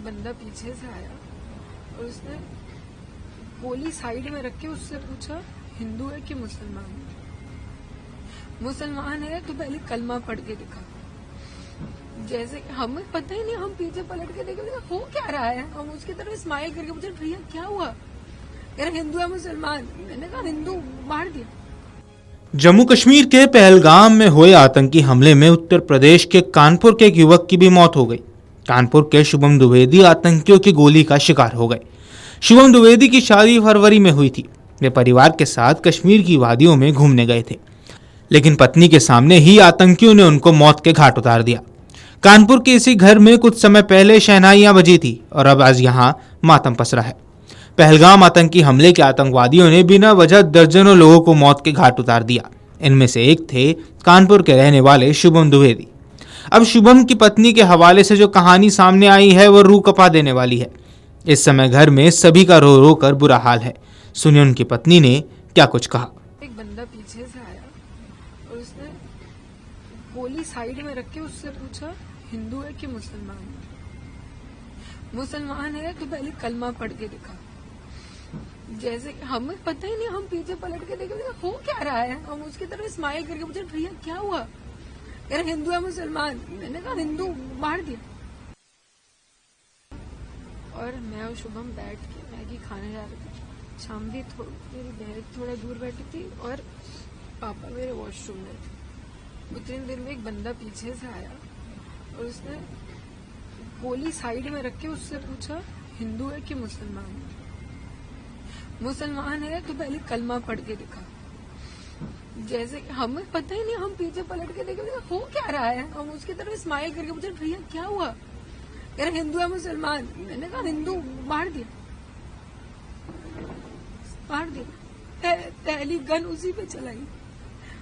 बंदा पीछे से आया और उसने गोली साइड में रख के उससे पूछा हिंदू है कि मुसलमान है। मुसलमान है तो पहले कलमा पढ़ के दिखा। जैसे हमें पता ही नहीं, हम पीछे पलट के देखे हो क्या रहा है, हम उसकी तरफ स्माइल करके पूछे भैया क्या हुआ, यार हिंदू है मुसलमान, मैंने कहा हिंदू, मार दिया। जम्मू कश्मीर के पहलगाम में हुए आतंकी हमले में उत्तर प्रदेश के कानपुर के एक युवक की भी मौत हो गई। कानपुर के शुभम द्विवेदी आतंकियों की गोली का शिकार हो गए। शुभम द्विवेदी की शादी फरवरी में हुई थी। वे परिवार के साथ कश्मीर की वादियों में घूमने गए थे, लेकिन पत्नी के सामने ही आतंकियों ने उनको मौत के घाट उतार दिया। कानपुर के इसी घर में कुछ समय पहले शहनाइयां बजी थी और अब आज यहां मातम पसरा है। पहलगाम आतंकी हमले के आतंकवादियों ने बिना वजह दर्जनों लोगों को मौत के घाट उतार दिया। इनमें से एक थे कानपुर के रहने वाले शुभम द्विवेदी। अब शुभम की पत्नी के हवाले से जो कहानी सामने आई है वो रूह कपा देने वाली है। इस समय घर में सभी का रो रो कर बुरा हाल है। सुनिए उनकी पत्नी ने क्या कुछ कहा। एक बंदा पीछे से आया और उसने गोली साइड में रख के उससे पूछा हिंदू है कि मुसलमान है। मुसलमान है तो पहले कलमा पढ़ के दिखा। जैसे हमें पता ही नहीं, हम पीछे पलट के देखे हो क्या रहा है, हम उसकी तरफ स्माइल करके पूछे भैया क्या हुआ, यार हिंदू है मुसलमान, मैंने कहा हिंदू, मार दिया। और मैं और शुभम बैठ के मैगी खाने जा रहे थे। शामदी मेरी बहन थोड़ा दूर बैठी थी और पापा मेरे वॉशरूम में थे। उतनी देर में एक बंदा पीछे से आया और उसने गोली साइड में रख के उससे पूछा हिंदू है कि मुसलमान है। मुसलमान है तो पहले कलमा पढ़ के दिखा। जैसे हमें पता ही नहीं, हम पीछे पलट के देखे हो क्या रहा है, हम उसकी तरफ स्माइल करके पूछे भैया क्या हुआ, यार हिंदू है मुसलमान, मैंने कहा हिंदू, मार दिया। पहली गन उसी पे चलाई,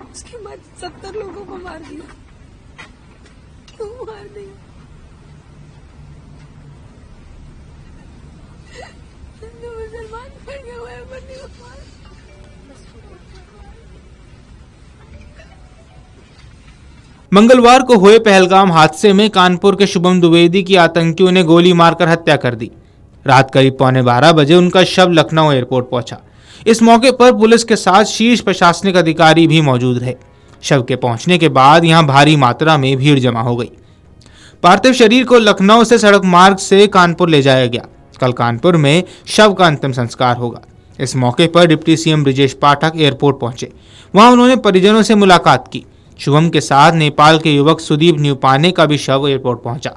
उसके बाद 70 लोगों को मार दिया। क्यों मार दिया? हिंदू मुसलमान बने हुए बने हुए। मंगलवार को हुए पहलगाम हादसे में कानपुर के शुभम द्विवेदी की आतंकियों ने गोली मारकर हत्या कर दी। रात करीब 11:15 बजे उनका शव लखनऊ एयरपोर्ट पहुंचा। इस मौके पर पुलिस के साथ शीर्ष प्रशासनिक अधिकारी भी मौजूद रहे। शव के पहुंचने के बाद यहां भारी मात्रा में भीड़ जमा हो गई। पार्थिव शरीर को लखनऊ से सड़क मार्ग से कानपुर ले जाया गया। कल कानपुर में शव का अंतिम संस्कार होगा। इस मौके पर डिप्टी सीएम ब्रिजेश पाठक एयरपोर्ट पहुंचे। वहां उन्होंने परिजनों से मुलाकात की। शुभम के साथ नेपाल के युवक सुदीप न्यूपाने का भी शव एयरपोर्ट पहुंचा।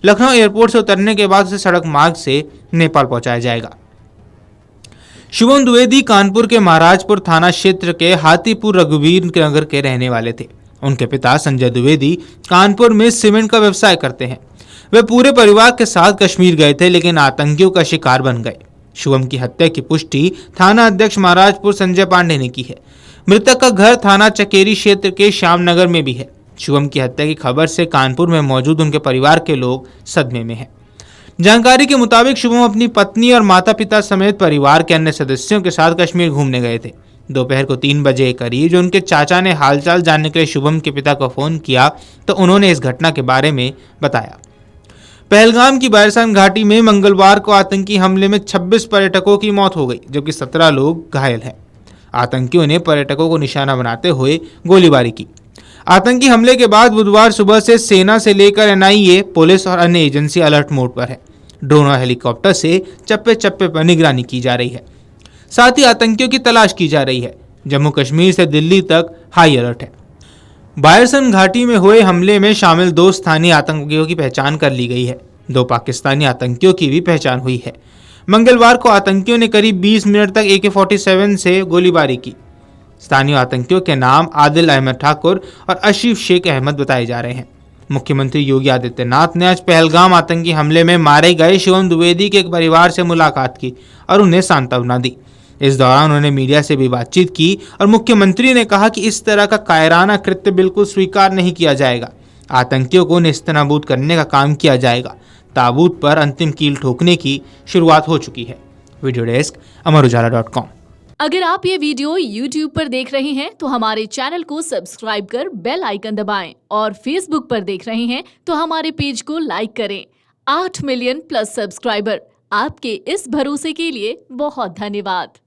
लखनऊ एयरपोर्ट से उतरने के बाद उसे सड़क मार्ग से नेपाल पहुंचाया जाएगा। शुभम द्विवेदी कानपुर के महाराजपुर थाना क्षेत्र के हाथीपुर रघुवीर नगर के रहने वाले थे। उनके पिता संजय द्विवेदी कानपुर में सीमेंट का व्यवसाय करते हैं। वे पूरे परिवार के साथ कश्मीर गए थे, लेकिन आतंकियों का शिकार बन गए। शुभम की हत्या की पुष्टि थाना अध्यक्ष महाराजपुर संजय पांडे ने की है। मृतक का घर थाना चकेरी क्षेत्र के श्यामनगर में भी है। शुभम की हत्या की खबर से कानपुर में मौजूद उनके परिवार के लोग सदमे में हैं। जानकारी के मुताबिक शुभम अपनी पत्नी और माता पिता समेत परिवार के अन्य सदस्यों के साथ कश्मीर घूमने गए थे। दोपहर को 3 बजे करीब जो उनके चाचा ने हालचाल जानने के लिए शुभम के पिता को फोन किया तो उन्होंने इस घटना के बारे में बताया। पहलगाम की बायरसान घाटी में मंगलवार को आतंकी हमले में 26 पर्यटकों की मौत हो गई, जबकि 17 लोग घायल हैं। आतंकियों ने पर्यटकों को निशाना बनाते हुए गोलीबारी की। आतंकी हमले के बाद बुधवार सुबह से सेना से लेकर एनआईए, पुलिस और अन्य एजेंसी अलर्ट मोड पर है। ड्रोन और हेलीकॉप्टर से चप्पे चप्पे पर निगरानी की जा रही है। साथ ही आतंकियों की तलाश की जा रही है। जम्मू कश्मीर से दिल्ली तक हाई अलर्ट है। बायरसन घाटी में हुए हमले में शामिल 2 स्थानीय आतंकियों की पहचान कर ली गई है। 2 पाकिस्तानी आतंकियों की भी पहचान हुई है। मंगलवार को आतंकियों ने करीब 20 मिनट तक AK-47 से गोलीबारी की। स्थानीय आतंकियों के नाम आदिल अहमद ठाकुर और अशीफ शेख अहमद बताए जा रहे हैं। मुख्यमंत्री योगी आदित्यनाथ ने आज पहलगाम आतंकी हमले में मारे गए शुभम द्विवेदी के एक परिवार से मुलाकात की और उन्हें सांत्वना दी। इस दौरान उन्होंने मीडिया से भी बातचीत की और मुख्यमंत्री ने कहा कि इस तरह का कायराना कृत्य बिल्कुल स्वीकार नहीं किया जाएगा। आतंकियों को नेस्तनाबूद करने का काम किया जाएगा। ताबूत पर अंतिम कील ठोकने की शुरुआत हो चुकी है। Video desk Amar Ujala dot com. अगर आप ये वीडियो YouTube पर देख रहे हैं तो हमारे चैनल को सब्सक्राइब कर बेल आइकन दबाएं और Facebook पर देख रहे हैं तो हमारे पेज को लाइक करें। 8 मिलियन प्लस सब्सक्राइबर, आपके इस भरोसे के लिए बहुत धन्यवाद।